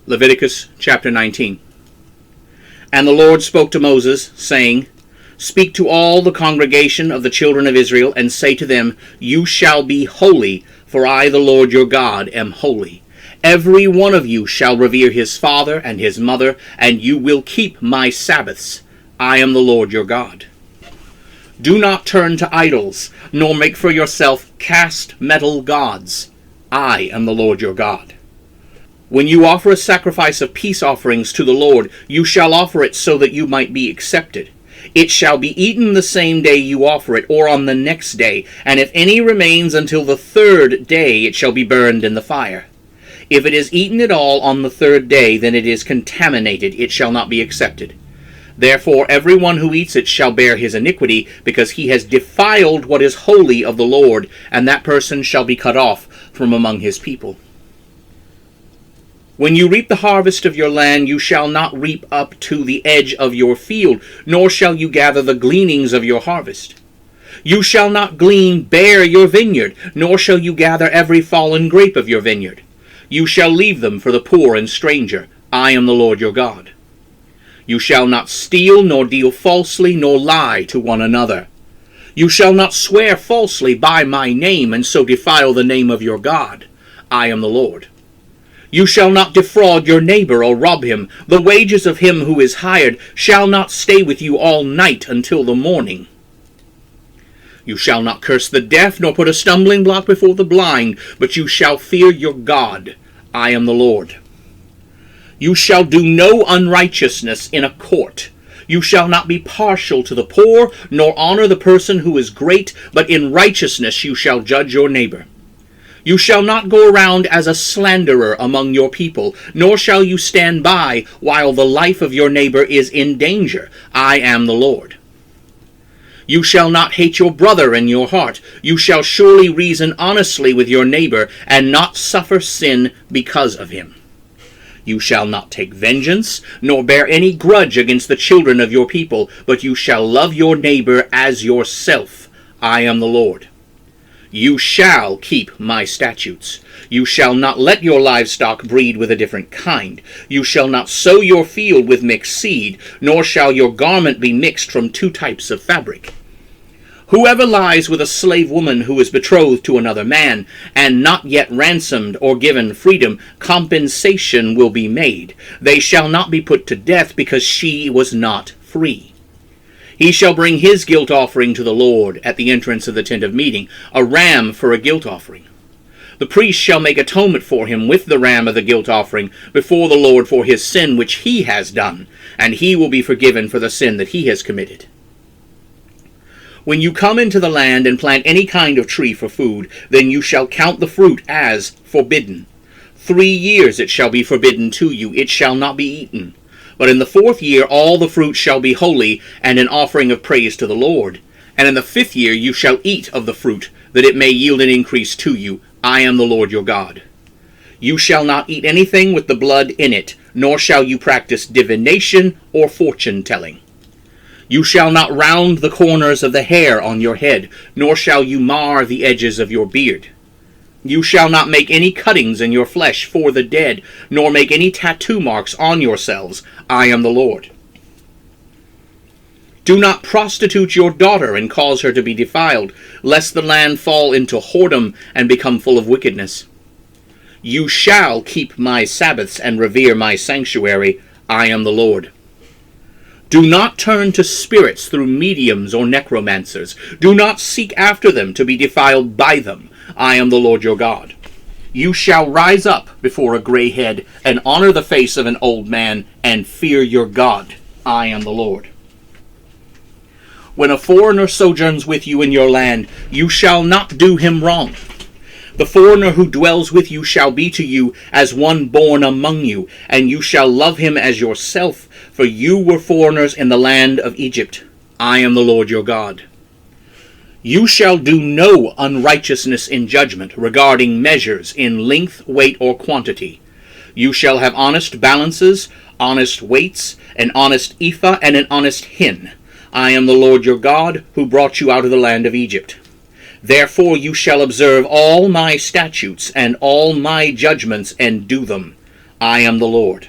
Leviticus chapter 19. And the Lord spoke to Moses, saying, Speak to all the congregation of the children of Israel, and say to them, You shall be holy, for I, the Lord your God, am holy. Every one of you shall revere his father and his mother, and you will keep my Sabbaths. I am the Lord your God. Do not turn to idols, nor make for yourself cast metal gods. I am the Lord your God. When you offer a sacrifice of peace offerings to the Lord, you shall offer it so that you might be accepted. It shall be eaten the same day you offer it, or on the next day, and if any remains until the third day, it shall be burned in the fire. If it is eaten at all on the third day, then it is contaminated, it shall not be accepted. Therefore every one who eats it shall bear his iniquity, because he has defiled what is holy of the Lord, and that person shall be cut off from among his people. When you reap the harvest of your land, you shall not reap up to the edge of your field, nor shall you gather the gleanings of your harvest. You shall not glean bare your vineyard, nor shall you gather every fallen grape of your vineyard. You shall leave them for the poor and stranger. I am the Lord your God. You shall not steal, nor deal falsely, nor lie to one another. You shall not swear falsely by my name, and so defile the name of your God. I am the Lord. You shall not defraud your neighbor or rob him. The wages of him who is hired shall not stay with you all night until the morning. You shall not curse the deaf, nor put a stumbling block before the blind, but you shall fear your God. I am the Lord. You shall do no unrighteousness in a court. You shall not be partial to the poor, nor honor the person who is great, but in righteousness you shall judge your neighbor. You shall not go around as a slanderer among your people, nor shall you stand by while the life of your neighbor is in danger. I am the Lord. You shall not hate your brother in your heart. You shall surely reason honestly with your neighbor, and not suffer sin because of him. You shall not take vengeance, nor bear any grudge against the children of your people, but you shall love your neighbor as yourself. I am the Lord. You shall keep my statutes. You shall not let your livestock breed with a different kind. You shall not sow your field with mixed seed, nor shall your garment be mixed from two types of fabric. Whoever lies with a slave woman who is betrothed to another man, and not yet ransomed or given freedom, compensation will be made. They shall not be put to death, because she was not free. He shall bring his guilt offering to the Lord at the entrance of the tent of meeting, a ram for a guilt offering. The priest shall make atonement for him with the ram of the guilt offering before the Lord for his sin which he has done, and he will be forgiven for the sin that he has committed. When you come into the land and plant any kind of tree for food, then you shall count the fruit as forbidden. 3 years it shall be forbidden to you, it shall not be eaten. But in the 4th year all the fruit shall be holy, and an offering of praise to the Lord. And in the 5th year you shall eat of the fruit, that it may yield an increase to you. I am the Lord your God. You shall not eat anything with the blood in it, nor shall you practice divination or fortune-telling. You shall not round the corners of the hair on your head, nor shall you mar the edges of your beard. You shall not make any cuttings in your flesh for the dead, nor make any tattoo marks on yourselves. I am the Lord. Do not prostitute your daughter and cause her to be defiled, lest the land fall into whoredom and become full of wickedness. You shall keep my Sabbaths and revere my sanctuary. I am the Lord. Do not turn to spirits through mediums or necromancers. Do not seek after them to be defiled by them. I am the Lord your God. You shall rise up before a gray head, and honor the face of an old man, and fear your God. I am the Lord. When a foreigner sojourns with you in your land, you shall not do him wrong. The foreigner who dwells with you shall be to you as one born among you, and you shall love him as yourself, for you were foreigners in the land of Egypt. I am the Lord your God. You shall do no unrighteousness in judgment regarding measures in length, weight, or quantity. You shall have honest balances, honest weights, an honest ephah, and an honest hin. I am the Lord your God, who brought you out of the land of Egypt. Therefore you shall observe all my statutes and all my judgments, and do them. I am the Lord.